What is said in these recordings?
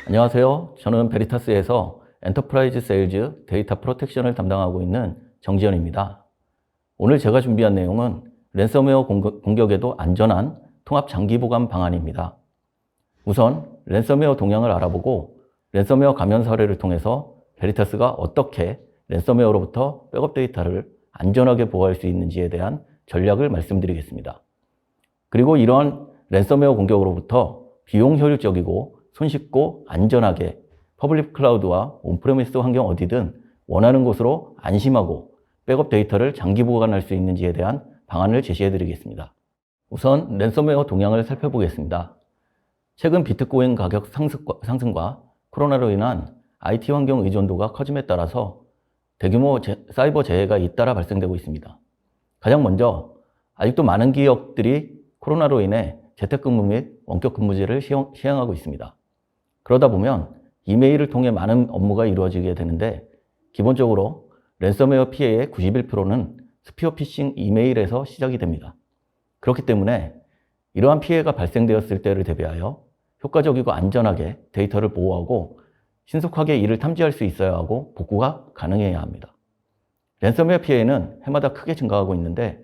안녕하세요. 저는 베리타스에서 엔터프라이즈 세일즈 데이터 프로텍션을 담당하고 있는 정지현입니다. 오늘 제가 준비한 내용은 랜섬웨어 공격에도 안전한 통합 장기 보관 방안입니다. 우선 랜섬웨어 동향을 알아보고 랜섬웨어 감염 사례를 통해서 베리타스가 어떻게 랜섬웨어로부터 백업 데이터를 안전하게 보호할 수 있는지에 대한 전략을 말씀드리겠습니다. 그리고 이러한 랜섬웨어 공격으로부터 비용 효율적이고 손쉽고 안전하게 퍼블릭 클라우드와 온프레미스 환경 어디든 원하는 곳으로 안심하고 백업 데이터를 장기 보관할 수 있는지에 대한 방안을 제시해 드리겠습니다. 우선 랜섬웨어 동향을 살펴보겠습니다. 최근 비트코인 가격 상승과 코로나로 인한 IT 환경 의존도가 커짐에 따라서 대규모 사이버 재해가 잇따라 발생되고 있습니다. 가장 먼저 아직도 많은 기업들이 코로나로 인해 재택근무 및 원격 근무제를 시행하고 있습니다. 그러다 보면 이메일을 통해 많은 업무가 이루어지게 되는데 기본적으로 랜섬웨어 피해의 91%는 스피어 피싱 이메일에서 시작이 됩니다. 그렇기 때문에 이러한 피해가 발생되었을 때를 대비하여 효과적이고 안전하게 데이터를 보호하고 신속하게 이를 탐지할 수 있어야 하고 복구가 가능해야 합니다. 랜섬웨어 피해는 해마다 크게 증가하고 있는데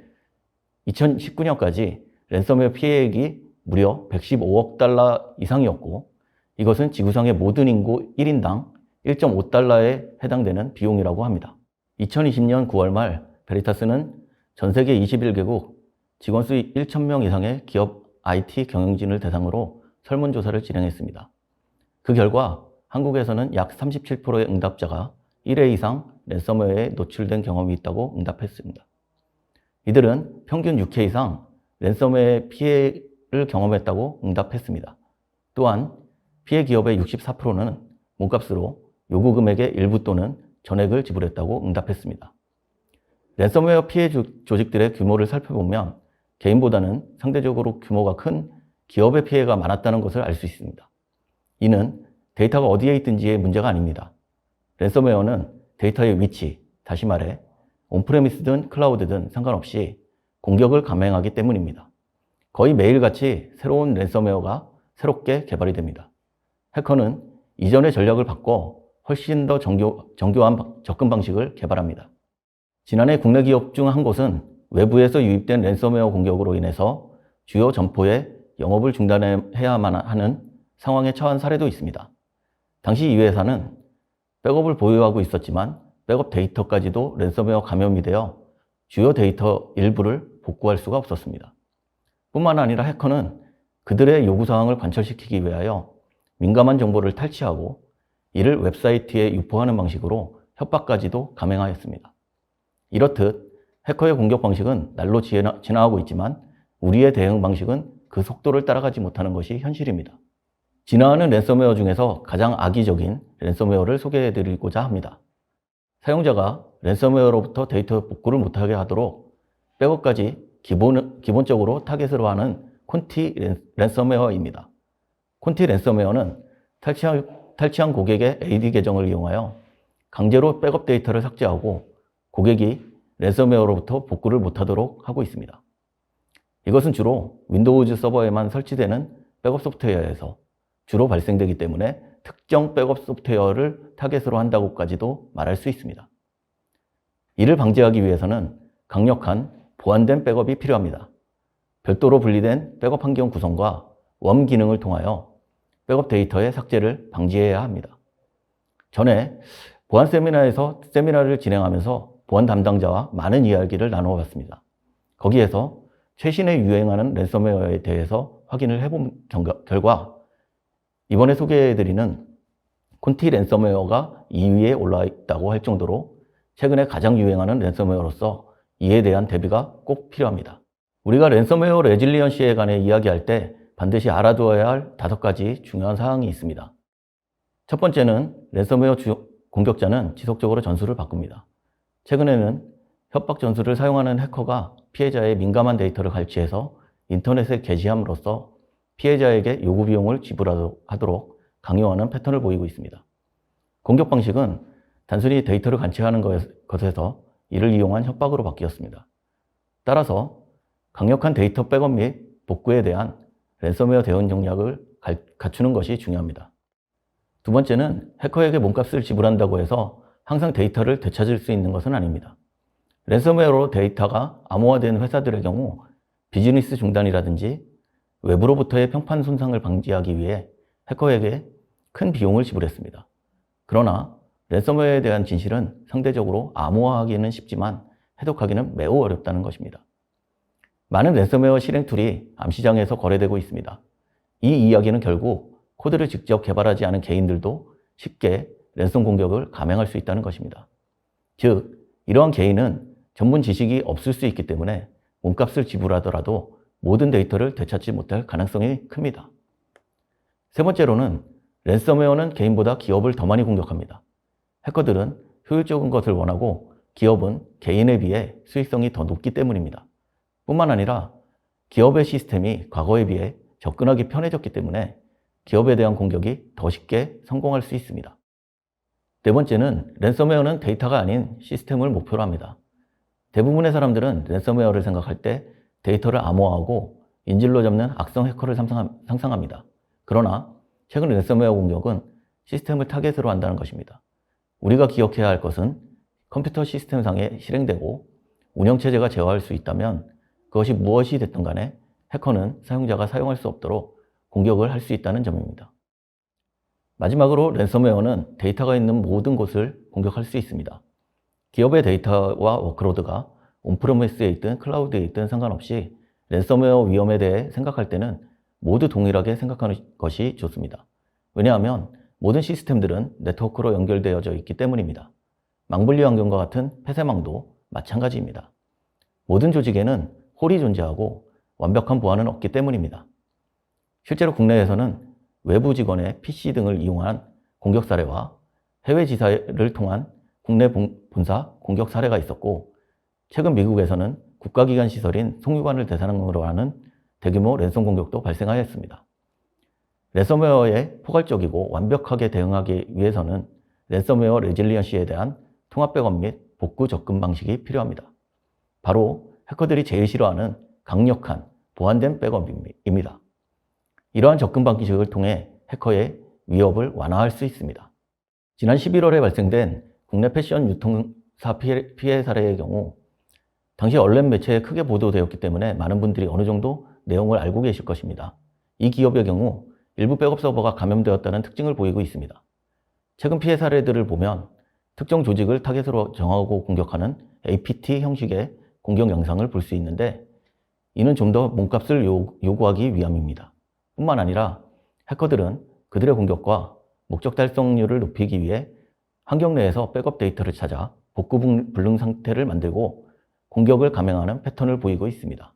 2019년까지 랜섬웨어 피해액이 무려 115억 달러 이상이었고 이것은 지구상의 모든 인구 1인당 1.5달러에 해당되는 비용이라고 합니다. 2020년 9월 말 베리타스는 전 세계 21개국 직원 수 1,000명 이상의 기업 IT 경영진을 대상으로 설문조사를 진행했습니다. 그 결과 한국에서는 약 37%의 응답자가 1회 이상 랜섬웨어에 노출된 경험이 있다고 응답했습니다. 이들은 평균 6회 이상 랜섬웨어 피해를 경험했다고 응답했습니다. 또한 피해 기업의 64%는 몸값으로 요구 금액의 일부 또는 전액을 지불했다고 응답했습니다. 랜섬웨어 피해 조직들의 규모를 살펴보면 개인보다는 상대적으로 규모가 큰 기업의 피해가 많았다는 것을 알 수 있습니다. 이는 데이터가 어디에 있든지의 문제가 아닙니다. 랜섬웨어는 데이터의 위치, 다시 말해 온프레미스든 클라우드든 상관없이 공격을 감행하기 때문입니다. 거의 매일같이 새로운 랜섬웨어가 새롭게 개발이 됩니다. 해커는 이전의 전략을 바꿔 훨씬 더 정교한 접근 방식을 개발합니다. 지난해 국내 기업 중 한 곳은 외부에서 유입된 랜섬웨어 공격으로 인해서 주요 점포의 영업을 중단해야만 하는 상황에 처한 사례도 있습니다. 당시 이 회사는 백업을 보유하고 있었지만 백업 데이터까지도 랜섬웨어 감염이 되어 주요 데이터 일부를 복구할 수가 없었습니다. 뿐만 아니라 해커는 그들의 요구사항을 관철시키기 위하여 민감한 정보를 탈취하고 이를 웹사이트에 유포하는 방식으로 협박까지도 감행하였습니다. 이렇듯 해커의 공격 방식은 날로 진화하고 있지만 우리의 대응 방식은 그 속도를 따라가지 못하는 것이 현실입니다. 진화하는 랜섬웨어 중에서 가장 악의적인 랜섬웨어를 소개해드리고자 합니다. 사용자가 랜섬웨어로부터 데이터 복구를 못하게 하도록 백업까지 기본적으로 타겟으로 하는 콘티 랜섬웨어입니다. 콘티 랜섬웨어는 탈취한 고객의 AD 계정을 이용하여 강제로 백업 데이터를 삭제하고 고객이 랜섬웨어로부터 복구를 못하도록 하고 있습니다. 이것은 주로 윈도우즈 서버에만 설치되는 백업 소프트웨어에서 주로 발생되기 때문에 특정 백업 소프트웨어를 타겟으로 한다고까지도 말할 수 있습니다. 이를 방지하기 위해서는 강력한 보안된 백업이 필요합니다. 별도로 분리된 백업 환경 구성과 웜 기능을 통하여 백업 데이터의 삭제를 방지해야 합니다. 전에 보안 세미나를 진행하면서 보안 담당자와 많은 이야기를 나누어 봤습니다. 거기에서 최신에 유행하는 랜섬웨어에 대해서 확인을 해본 결과 이번에 소개해드리는 콘티 랜섬웨어가 2위에 올라 있다고 할 정도로 최근에 가장 유행하는 랜섬웨어로서 이에 대한 대비가 꼭 필요합니다. 우리가 랜섬웨어 레질리언시에 관해 이야기할 때 반드시 알아두어야 할 5가지 중요한 사항이 있습니다. 첫 번째는 랜섬웨어 공격자는 지속적으로 전술을 바꿉니다. 최근에는 협박 전술을 사용하는 해커가 피해자의 민감한 데이터를 갈취해서 인터넷에 게시함으로써 피해자에게 요구 비용을 지불하도록 강요하는 패턴을 보이고 있습니다. 공격 방식은 단순히 데이터를 관찰하는 것에서 이를 이용한 협박으로 바뀌었습니다. 따라서 강력한 데이터 백업 및 복구에 대한 랜섬웨어 대응 전략을 갖추는 것이 중요합니다. 두 번째는 해커에게 몸값을 지불한다고 해서 항상 데이터를 되찾을 수 있는 것은 아닙니다. 랜섬웨어로 데이터가 암호화된 회사들의 경우 비즈니스 중단이라든지 외부로부터의 평판 손상을 방지하기 위해 해커에게 큰 비용을 지불했습니다. 그러나 랜섬웨어에 대한 진실은 상대적으로 암호화하기는 쉽지만 해독하기는 매우 어렵다는 것입니다. 많은 랜섬웨어 실행 툴이 암시장에서 거래되고 있습니다. 이 이야기는 결국 코드를 직접 개발하지 않은 개인들도 쉽게 랜섬 공격을 감행할 수 있다는 것입니다. 즉, 이러한 개인은 전문 지식이 없을 수 있기 때문에 몸값을 지불하더라도 모든 데이터를 되찾지 못할 가능성이 큽니다. 세 번째로는 랜섬웨어는 개인보다 기업을 더 많이 공격합니다. 해커들은 효율적인 것을 원하고 기업은 개인에 비해 수익성이 더 높기 때문입니다. 뿐만 아니라 기업의 시스템이 과거에 비해 접근하기 편해졌기 때문에 기업에 대한 공격이 더 쉽게 성공할 수 있습니다. 네 번째는 랜섬웨어는 데이터가 아닌 시스템을 목표로 합니다. 대부분의 사람들은 랜섬웨어를 생각할 때 데이터를 암호화하고 인질로 잡는 악성 해커를 상상합니다. 그러나 최근 랜섬웨어 공격은 시스템을 타겟으로 한다는 것입니다. 우리가 기억해야 할 것은 컴퓨터 시스템상에 실행되고 운영체제가 제어할 수 있다면 그것이 무엇이 됐든 간에 해커는 사용자가 사용할 수 없도록 공격을 할 수 있다는 점입니다. 마지막으로 랜섬웨어는 데이터가 있는 모든 곳을 공격할 수 있습니다. 기업의 데이터와 워크로드가 온프레미스에 있든 클라우드에 있든 상관없이 랜섬웨어 위험에 대해 생각할 때는 모두 동일하게 생각하는 것이 좋습니다. 왜냐하면 모든 시스템들은 네트워크로 연결되어져 있기 때문입니다. 망분리 환경과 같은 폐쇄망도 마찬가지입니다. 모든 조직에는 홀이 존재하고 완벽한 보안은 없기 때문입니다. 실제로 국내에서는 외부 직원의 PC 등을 이용한 공격 사례와 해외 지사를 통한 국내 본사 공격 사례가 있었고, 최근 미국에서는 국가기관 시설인 송유관을 대상으로 하는 대규모 랜섬 공격도 발생하였습니다. 랜섬웨어에 포괄적이고 완벽하게 대응하기 위해서는 랜섬웨어 레질리언시에 대한 통합 백업 및 복구 접근 방식이 필요합니다. 바로 해커들이 제일 싫어하는 강력한 보완된 백업입니다. 이러한 접근 방식을 통해 해커의 위협을 완화할 수 있습니다. 지난 11월에 발생된 국내 패션 유통사 피해 사례의 경우 당시 언론 매체에 크게 보도되었기 때문에 많은 분들이 어느 정도 내용을 알고 계실 것입니다. 이 기업의 경우 일부 백업 서버가 감염되었다는 특징을 보이고 있습니다. 최근 피해 사례들을 보면 특정 조직을 타겟으로 정하고 공격하는 APT 형식의 공격 영상을 볼 수 있는데, 이는 좀 더 몸값을 요구하기 위함입니다. 뿐만 아니라 해커들은 그들의 공격과 목적 달성률을 높이기 위해 환경 내에서 백업 데이터를 찾아 복구 불능 상태를 만들고 공격을 감행하는 패턴을 보이고 있습니다.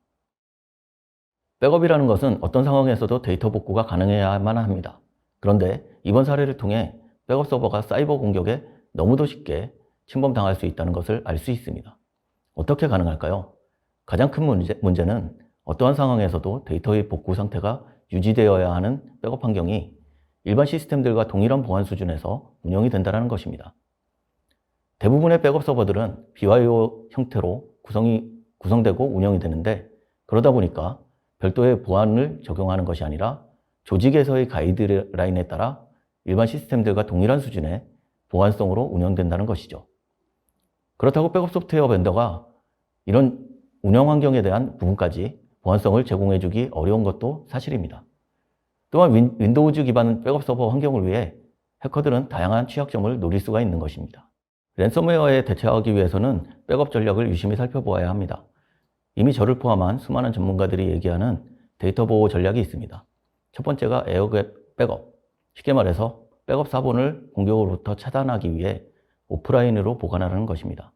백업이라는 것은 어떤 상황에서도 데이터 복구가 가능해야만 합니다. 그런데 이번 사례를 통해 백업 서버가 사이버 공격에 너무도 쉽게 침범당할 수 있다는 것을 알 수 있습니다. 어떻게 가능할까요? 가장 큰 문제는 어떠한 상황에서도 데이터의 복구 상태가 유지되어야 하는 백업 환경이 일반 시스템들과 동일한 보안 수준에서 운영이 된다는 것입니다. 대부분의 백업 서버들은 BYO 형태로 구성되고 운영이 되는데, 그러다 보니까 별도의 보안을 적용하는 것이 아니라 조직에서의 가이드라인에 따라 일반 시스템들과 동일한 수준의 보안성으로 운영된다는 것이죠. 그렇다고 백업 소프트웨어 벤더가 이런 운영 환경에 대한 부분까지 보안성을 제공해주기 어려운 것도 사실입니다. 또한 윈도우즈 기반 백업 서버 환경을 위해 해커들은 다양한 취약점을 노릴 수가 있는 것입니다. 랜섬웨어에 대처하기 위해서는 백업 전략을 유심히 살펴보아야 합니다. 이미 저를 포함한 수많은 전문가들이 얘기하는 데이터 보호 전략이 있습니다. 첫 번째가 에어갭 백업. 쉽게 말해서 백업 사본을 공격으로부터 차단하기 위해 오프라인으로 보관하는 것입니다.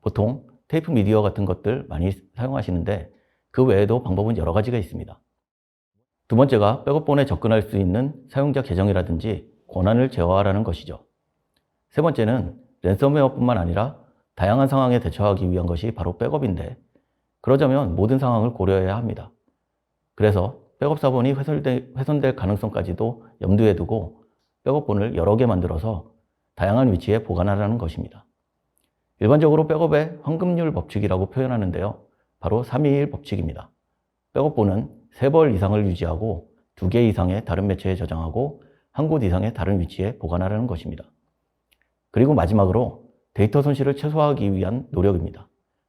보통 테이프 미디어 같은 것들 많이 사용하시는데 그 외에도 방법은 여러 가지가 있습니다. 두 번째가 백업본에 접근할 수 있는 사용자 계정이라든지 권한을 제어하라는 것이죠. 세 번째는 랜섬웨어뿐만 아니라 다양한 상황에 대처하기 위한 것이 바로 백업인데, 그러자면 모든 상황을 고려해야 합니다. 그래서 백업 사본이 훼손될 가능성까지도 염두에 두고 백업본을 여러 개 만들어서 다양한 위치에 보관하라는 것입니다. 일반적으로 백업의 황금률 법칙이라고 표현하는데요. 바로 321 법칙입니다. 백업본은 3벌 이상을 유지하고 2개 이상의 다른 매체에 저장하고 한 곳 이상의 다른 위치에 보관하라는 것입니다. 그리고 마지막으로 데이터 손실을 최소화하기 위한 노력입니다.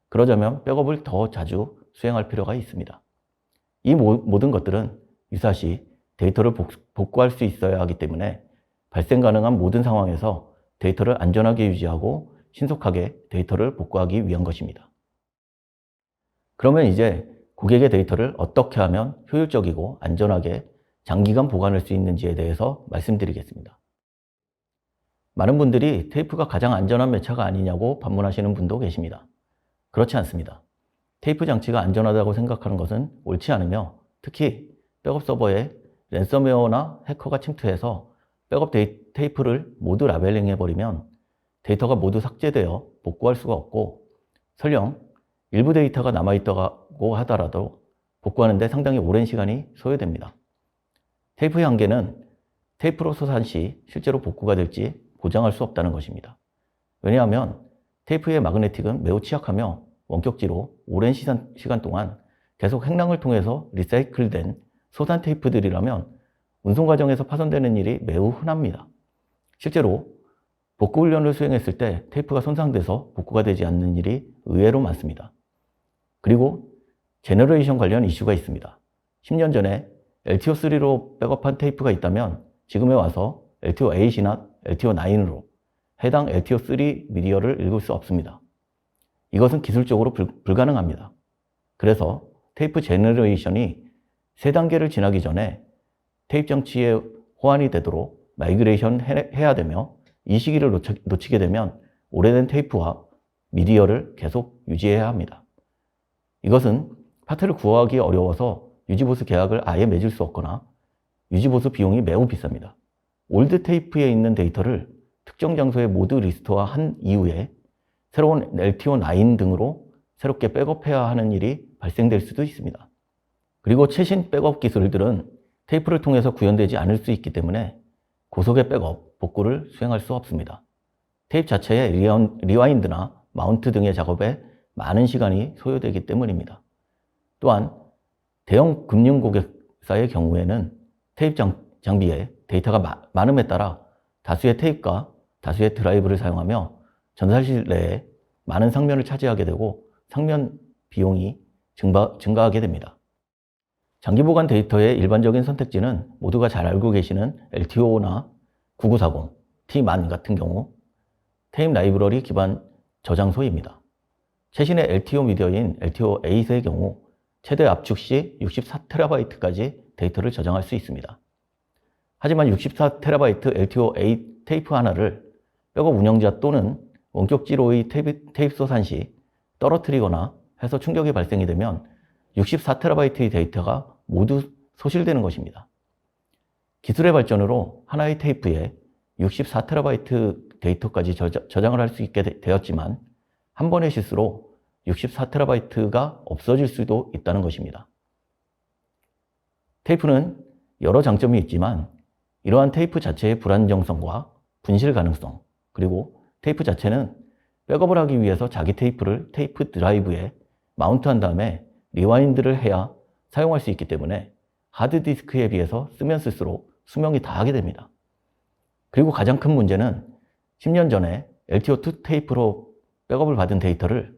그러자면 백업을 더 자주 수행할 필요가 있습니다. 이 모든 것들은 유사시 데이터를 복구할 수 있어야 하기 때문에 발생 가능한 모든 상황에서 데이터를 안전하게 유지하고 신속하게 데이터를 복구하기 위한 것입니다. 그러면 이제 고객의 데이터를 어떻게 하면 효율적이고 안전하게 장기간 보관할 수 있는지에 대해서 말씀드리겠습니다. 많은 분들이 테이프가 가장 안전한 매체가 아니냐고 반문하시는 분도 계십니다. 그렇지 않습니다. 테이프 장치가 안전하다고 생각하는 것은 옳지 않으며 특히 백업 서버에 랜섬웨어나 해커가 침투해서 백업 테이프를 모두 라벨링해버리면 데이터가 모두 삭제되어 복구할 수가 없고 설령 일부 데이터가 남아있다고 하더라도 복구하는 데 상당히 오랜 시간이 소요됩니다. 테이프의 한계는 테이프로 소산 시 실제로 복구가 될지 보장할 수 없다는 것입니다. 왜냐하면 테이프의 마그네틱은 매우 취약하며 원격지로 오랜 시간 동안 계속 행랑을 통해서 리사이클된 소산 테이프들이라면 운송 과정에서 파손되는 일이 매우 흔합니다. 실제로 복구 훈련을 수행했을 때 테이프가 손상돼서 복구가 되지 않는 일이 의외로 많습니다. 그리고 제너레이션 관련 이슈가 있습니다. 10년 전에 LTO3로 백업한 테이프가 있다면 지금에 와서 LTO8이나 LTO9으로 해당 LTO3 미디어를 읽을 수 없습니다. 이것은 기술적으로 불가능합니다. 그래서 테이프 제너레이션이 3단계를 지나기 전에 테이프 장치에 호환이 되도록 마이그레이션 해야 되며 이 시기를 놓치게 되면 오래된 테이프와 미디어를 계속 유지해야 합니다. 이것은 파트를 구하기 어려워서 유지보수 계약을 아예 맺을 수 없거나 유지보수 비용이 매우 비쌉니다. 올드 테이프에 있는 데이터를 특정 장소에 모두 리스토어한 이후에 새로운 LTO9 등으로 새롭게 백업해야 하는 일이 발생될 수도 있습니다. 그리고 최신 백업 기술들은 테이프를 통해서 구현되지 않을 수 있기 때문에 고속의 백업, 복구를 수행할 수 없습니다. 테이프 자체의 리와인드나 마운트 등의 작업에 많은 시간이 소요되기 때문입니다. 또한 대형 금융고객사의 경우에는 테이프 장비에 데이터가 많음에 따라 다수의 테이프가 다수의 드라이브를 사용하며 전사실 내에 많은 상면을 차지하게 되고 상면 비용이 증가하게 됩니다. 장기 보관 데이터의 일반적인 선택지는 모두가 잘 알고 계시는 LTO나 9940, Tman 같은 경우 테이프 라이브러리 기반 저장소입니다. 최신의 LTO 미디어인 LTO8의 경우 최대 압축 시 64TB까지 데이터를 저장할 수 있습니다. 하지만 64TB LTO8 테이프 하나를 백업 운영자 또는 원격지로의 테이프 소산 시 떨어뜨리거나 해서 충격이 발생이 되면 64TB의 데이터가 모두 소실되는 것입니다. 기술의 발전으로 하나의 테이프에 64TB 데이터까지 저장을 할 수 있게 되었지만 한 번의 실수로 64TB가 없어질 수도 있다는 것입니다. 테이프는 여러 장점이 있지만 이러한 테이프 자체의 불안정성과 분실 가능성, 그리고 테이프 자체는 백업을 하기 위해서 자기 테이프를 테이프 드라이브에 마운트한 다음에 리와인드를 해야 사용할 수 있기 때문에 하드디스크에 비해서 쓰면 쓸수록 수명이 다하게 됩니다. 그리고 가장 큰 문제는 10년 전에 LTO2 테이프로 백업을 받은 데이터를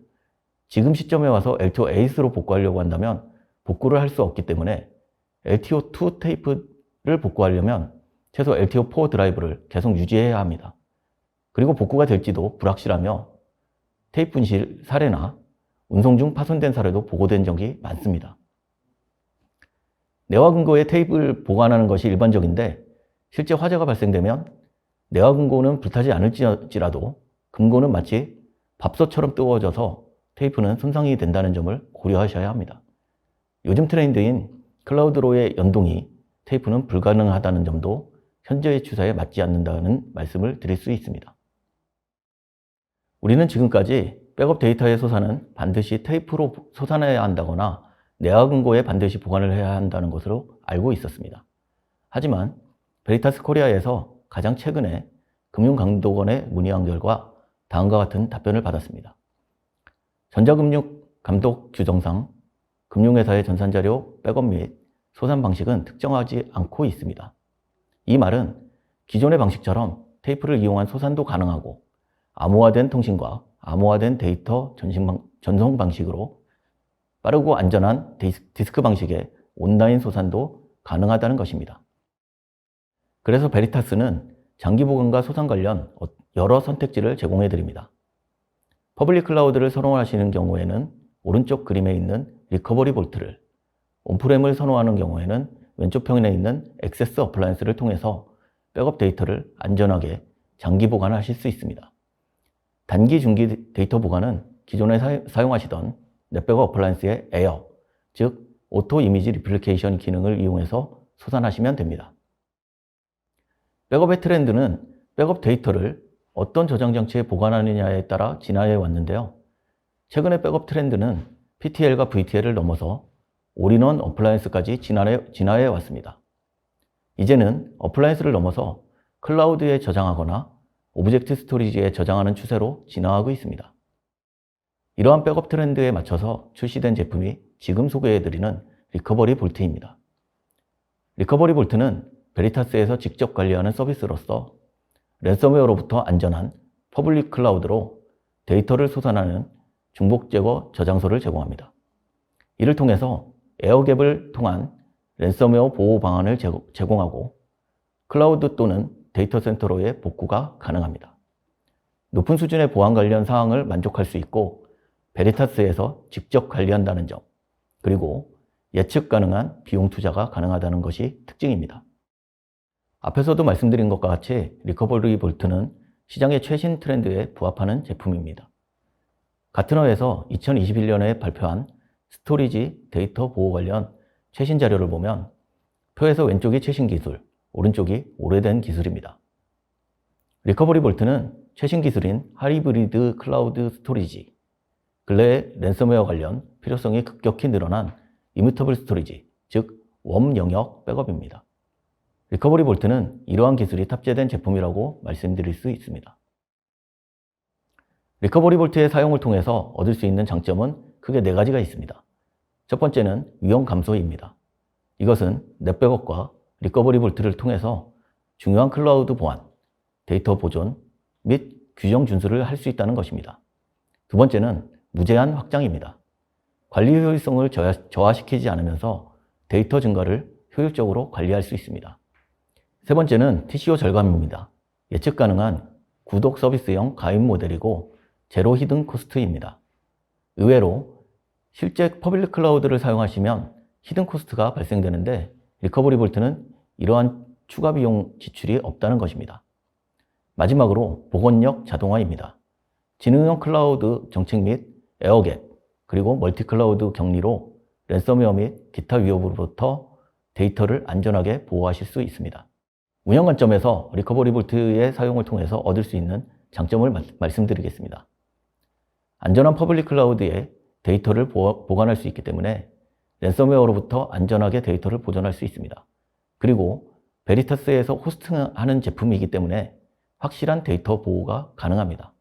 지금 시점에 와서 LTO8으로 복구하려고 한다면 복구를 할 수 없기 때문에 LTO2 테이프를 복구하려면 최소 LTO4 드라이브를 계속 유지해야 합니다. 그리고 복구가 될지도 불확실하며 테이프 분실 사례나 운송 중 파손된 사례도 보고된 적이 많습니다. 내화 근거에 테이프를 보관하는 것이 일반적인데 실제 화재가 발생되면 내화 근거는 불타지 않을지라도 근거는 마치 밥솥처럼 뜨거워져서 테이프는 손상이 된다는 점을 고려하셔야 합니다. 요즘 트렌드인 클라우드로의 연동이 테이프는 불가능하다는 점도 현재의 추세에 맞지 않는다는 말씀을 드릴 수 있습니다. 우리는 지금까지 백업 데이터의 소산은 반드시 테이프로 소산해야 한다거나 내화 근거에 반드시 보관을 해야 한다는 것으로 알고 있었습니다. 하지만 베리타스 코리아에서 가장 최근에 금융감독원에 문의한 결과 다음과 같은 답변을 받았습니다. 전자금융 감독 규정상 금융회사의 전산자료 백업 및 소산 방식은 특정하지 않고 있습니다. 이 말은 기존의 방식처럼 테이프를 이용한 소산도 가능하고 암호화된 통신과 암호화된 데이터 전송 방식으로 빠르고 안전한 디스크 방식의 온라인 소산도 가능하다는 것입니다. 그래서 베리타스는 장기 보관과 소산 관련 여러 선택지를 제공해 드립니다. 퍼블릭 클라우드를 선호하시는 경우에는 오른쪽 그림에 있는 리커버리 볼트를, 온프렘을 선호하는 경우에는 왼쪽 편에 있는 액세스 어플라이언스를 통해서 백업 데이터를 안전하게 장기 보관하실 수 있습니다. 단기, 중기 데이터 보관은 기존에 사용하시던 넷백업 어플라이언스의 에어, 즉 오토 이미지 리플리케이션 기능을 이용해서 소산하시면 됩니다. 백업의 트렌드는 백업 데이터를 어떤 저장 장치에 보관하느냐에 따라 진화해 왔는데요. 최근의 백업 트렌드는 PTL과 VTL을 넘어서 올인원 어플라이언스까지 진화해 왔습니다. 이제는 어플라이언스를 넘어서 클라우드에 저장하거나 오브젝트 스토리지에 저장하는 추세로 진화하고 있습니다. 이러한 백업 트렌드에 맞춰서 출시된 제품이 지금 소개해드리는 리커버리 볼트입니다. 리커버리 볼트는 베리타스에서 직접 관리하는 서비스로서 랜섬웨어로부터 안전한 퍼블릭 클라우드로 데이터를 소산하는 중복 제거 저장소를 제공합니다. 이를 통해서 에어갭을 통한 랜섬웨어 보호 방안을 제공하고 클라우드 또는 데이터 센터로의 복구가 가능합니다. 높은 수준의 보안 관련 사항을 만족할 수 있고 베리타스에서 직접 관리한다는 점, 그리고 예측 가능한 비용 투자가 가능하다는 것이 특징입니다. 앞에서도 말씀드린 것과 같이 리커버리 볼트는 시장의 최신 트렌드에 부합하는 제품입니다. 가트너에서 2021년에 발표한 스토리지 데이터 보호 관련 최신 자료를 보면 표에서 왼쪽이 최신 기술, 오른쪽이 오래된 기술입니다. 리커버리 볼트는 최신 기술인 하이브리드 클라우드 스토리지, 근래에 랜섬웨어 관련 필요성이 급격히 늘어난 이뮤터블 스토리지, 즉 웜 영역 백업입니다. 리커버리 볼트는 이러한 기술이 탑재된 제품이라고 말씀드릴 수 있습니다. 리커버리 볼트의 사용을 통해서 얻을 수 있는 장점은 크게 4가지가 있습니다. 첫 번째는 위험 감소입니다. 이것은 넷백업과 리커버리 볼트를 통해서 중요한 클라우드 보안, 데이터 보존 및 규정 준수를 할 수 있다는 것입니다. 두 번째는 무제한 확장입니다. 관리 효율성을 저하시키지 않으면서 데이터 증가를 효율적으로 관리할 수 있습니다. 세 번째는 TCO 절감입니다. 예측 가능한 구독 서비스형 가입 모델이고 제로 히든 코스트입니다. 의외로 실제 퍼블릭 클라우드를 사용하시면 히든 코스트가 발생되는데 리커버리 볼트는 이러한 추가 비용 지출이 없다는 것입니다. 마지막으로 복원력 자동화입니다. 지능형 클라우드 정책 및 에어갭, 그리고 멀티 클라우드 격리로 랜섬웨어 및 기타 위협으로부터 데이터를 안전하게 보호하실 수 있습니다. 운영 관점에서 리커버리 볼트의 사용을 통해서 얻을 수 있는 장점을 말씀드리겠습니다. 안전한 퍼블릭 클라우드에 데이터를 보관할 수 있기 때문에 랜섬웨어로부터 안전하게 데이터를 보존할 수 있습니다. 그리고 베리타스에서 호스팅하는 제품이기 때문에 확실한 데이터 보호가 가능합니다.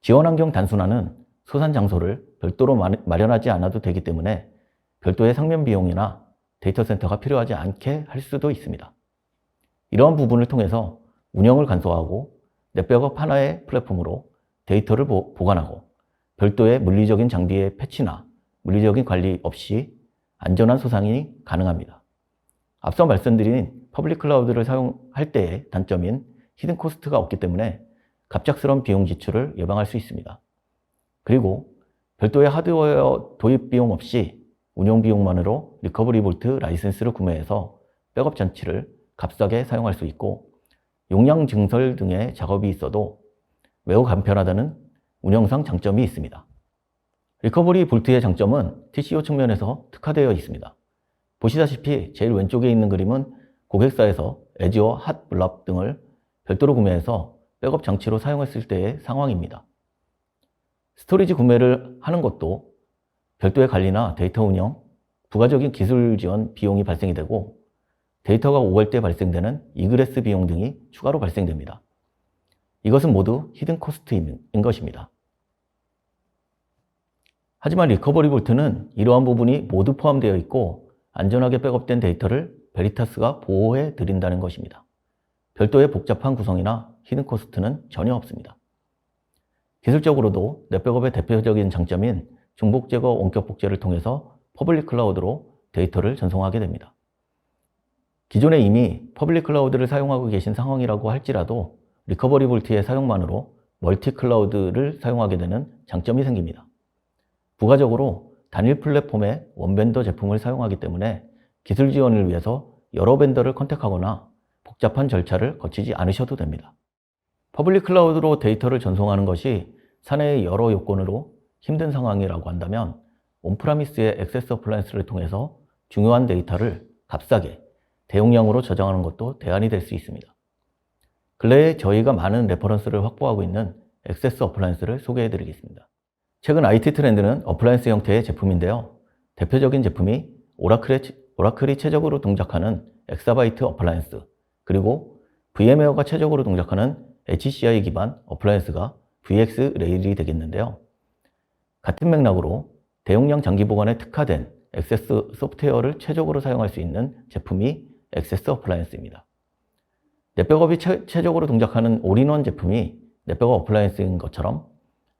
지원 환경 단순화는 소산 장소를 별도로 마련하지 않아도 되기 때문에 별도의 상면 비용이나 데이터 센터가 필요하지 않게 할 수도 있습니다. 이러한 부분을 통해서 운영을 간소화하고 넷백업 하나의 플랫폼으로 데이터를 보관하고 별도의 물리적인 장비의 패치나 물리적인 관리 없이 안전한 소산이 가능합니다. 앞서 말씀드린 퍼블릭 클라우드를 사용할 때의 단점인 히든 코스트가 없기 때문에 갑작스러운 비용 지출을 예방할 수 있습니다. 그리고 별도의 하드웨어 도입 비용 없이 운영 비용만으로 리커버리 볼트 라이센스를 구매해서 백업 장치를 값싸게 사용할 수 있고 용량 증설 등의 작업이 있어도 매우 간편하다는 운영상 장점이 있습니다. 리커버리 볼트의 장점은 TCO 측면에서 특화되어 있습니다. 보시다시피 제일 왼쪽에 있는 그림은 고객사에서 애지어 핫블랍 등을 별도로 구매해서 백업 장치로 사용했을 때의 상황입니다. 스토리지 구매를 하는 것도 별도의 관리나 데이터 운영, 부가적인 기술 지원 비용이 발생이 되고 데이터가 오갈 때 발생되는 이그레스 비용 등이 추가로 발생됩니다. 이것은 모두 히든 코스트인 것입니다. 하지만 리커버리 볼트는 이러한 부분이 모두 포함되어 있고 안전하게 백업된 데이터를 베리타스가 보호해 드린다는 것입니다. 별도의 복잡한 구성이나 히든 코스트는 전혀 없습니다. 기술적으로도 넷백업의 대표적인 장점인 중복 제거 원격 복제를 통해서 퍼블릭 클라우드로 데이터를 전송하게 됩니다. 기존에 이미 퍼블릭 클라우드를 사용하고 계신 상황이라고 할지라도 리커버리 볼트의 사용만으로 멀티 클라우드를 사용하게 되는 장점이 생깁니다. 부가적으로 단일 플랫폼의 원벤더 제품을 사용하기 때문에 기술 지원을 위해서 여러 벤더를 컨택하거나 복잡한 절차를 거치지 않으셔도 됩니다. 퍼블릭 클라우드로 데이터를 전송하는 것이 사내의 여러 요건으로 힘든 상황이라고 한다면 온프라미스의 액세스 어플라이언스를 통해서 중요한 데이터를 값싸게 대용량으로 저장하는 것도 대안이 될 수 있습니다. 근래에 저희가 많은 레퍼런스를 확보하고 있는 액세스 어플라이언스를 소개해 드리겠습니다. 최근 IT 트렌드는 어플라이언스 형태의 제품인데요. 대표적인 제품이 오라클이 최적으로 동작하는 엑사바이트 어플라이언스, 그리고 VM웨어가 최적으로 동작하는 HCI 기반 어플라이언스가 VX 레일이 되겠는데요. 같은 맥락으로 대용량 장기 보관에 특화된 액세스 소프트웨어를 최적으로 사용할 수 있는 제품이 액세스 어플라이언스입니다. 넷백업이 최적으로 동작하는 올인원 제품이 넷백업 어플라이언스인 것처럼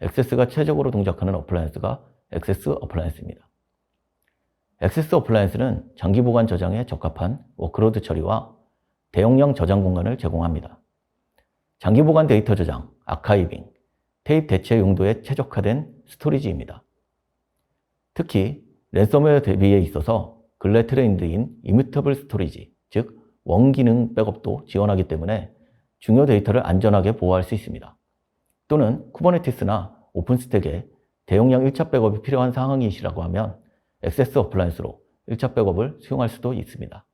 액세스가 최적으로 동작하는 어플라이언스가 액세스 어플라이언스입니다. 액세스 어플라이언스는 장기 보관 저장에 적합한 워크로드 처리와 대용량 저장 공간을 제공합니다. 장기 보관 데이터 저장, 아카이빙, 테이프 대체 용도에 최적화된 스토리지입니다. 특히 랜섬웨어 대비에 있어서 근래 트렌드인 이뮤터블 스토리지, 즉 원기능 백업도 지원하기 때문에 중요 데이터를 안전하게 보호할 수 있습니다. 또는 쿠버네티스나 오픈스택에 대용량 1차 백업이 필요한 상황이시라고 하면 액세스 어플라이언스로 1차 백업을 수용할 수도 있습니다.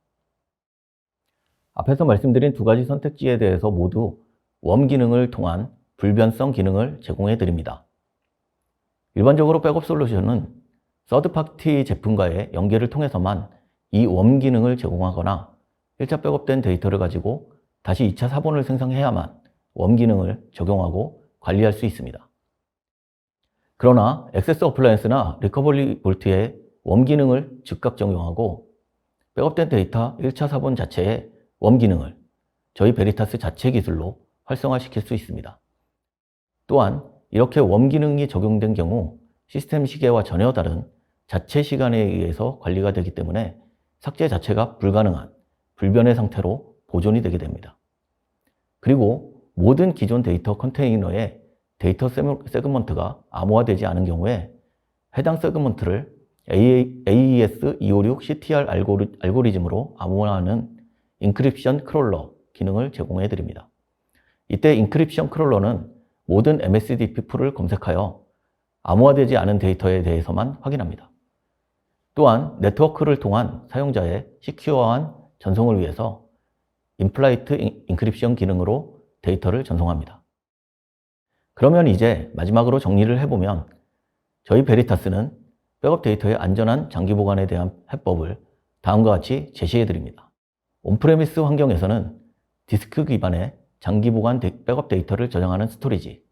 앞에서 말씀드린 두 가지 선택지에 대해서 모두 웜 기능을 통한 불변성 기능을 제공해 드립니다. 일반적으로 백업 솔루션은 서드파티 제품과의 연계를 통해서만 이 웜 기능을 제공하거나 1차 백업된 데이터를 가지고 다시 2차 사본을 생성해야만 웜 기능을 적용하고 관리할 수 있습니다. 그러나 액세스 어플라이언스나 리커버리 볼트의 웜 기능을 즉각 적용하고 백업된 데이터 1차 사본 자체의 웜 기능을 저희 베리타스 자체 기술로 활성화시킬 수 있습니다. 또한 이렇게 웜 기능이 적용된 경우 시스템 시계와 전혀 다른 자체 시간에 의해서 관리가 되기 때문에 삭제 자체가 불가능한 불변의 상태로 보존이 되게 됩니다. 그리고 모든 기존 데이터 컨테이너에 데이터 세그먼트가 암호화되지 않은 경우에 해당 세그먼트를 AES-256 CTR 알고리즘으로 암호화하는 인크립션 크롤러 기능을 제공해 드립니다. 이때 인크립션 크롤러는 모든 MSDP 풀을 검색하여 암호화되지 않은 데이터에 대해서만 확인합니다. 또한 네트워크를 통한 사용자의 시큐어한 전송을 위해서 인플라이트 인크립션 기능으로 데이터를 전송합니다. 그러면 이제 마지막으로 정리를 해보면 저희 베리타스는 백업 데이터의 안전한 장기 보관에 대한 해법을 다음과 같이 제시해 드립니다. 온프레미스 환경에서는 디스크 기반의 장기 보관 백업 데이터를 저장하는 스토리지,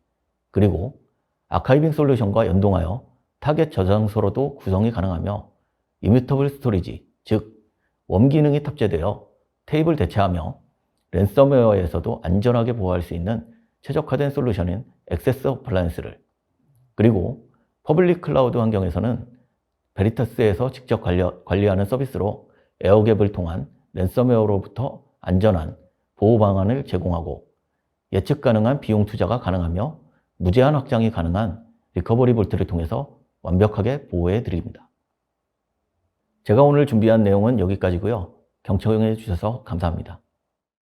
그리고 아카이빙 솔루션과 연동하여 타겟 저장소로도 구성이 가능하며 이뮤터블 스토리지, 즉 웜 기능이 탑재되어 테이블 대체하며 랜섬웨어에서도 안전하게 보호할 수 있는 최적화된 솔루션인 액세스 어플라이언스를, 그리고 퍼블릭 클라우드 환경에서는 베리타스에서 직접 관리하는 서비스로 에어갭을 통한 랜섬웨어로부터 안전한 보호 방안을 제공하고 예측 가능한 비용 투자가 가능하며 무제한 확장이 가능한 리커버리 볼트를 통해서 완벽하게 보호해 드립니다. 제가 오늘 준비한 내용은 여기까지고요. 경청해 주셔서 감사합니다.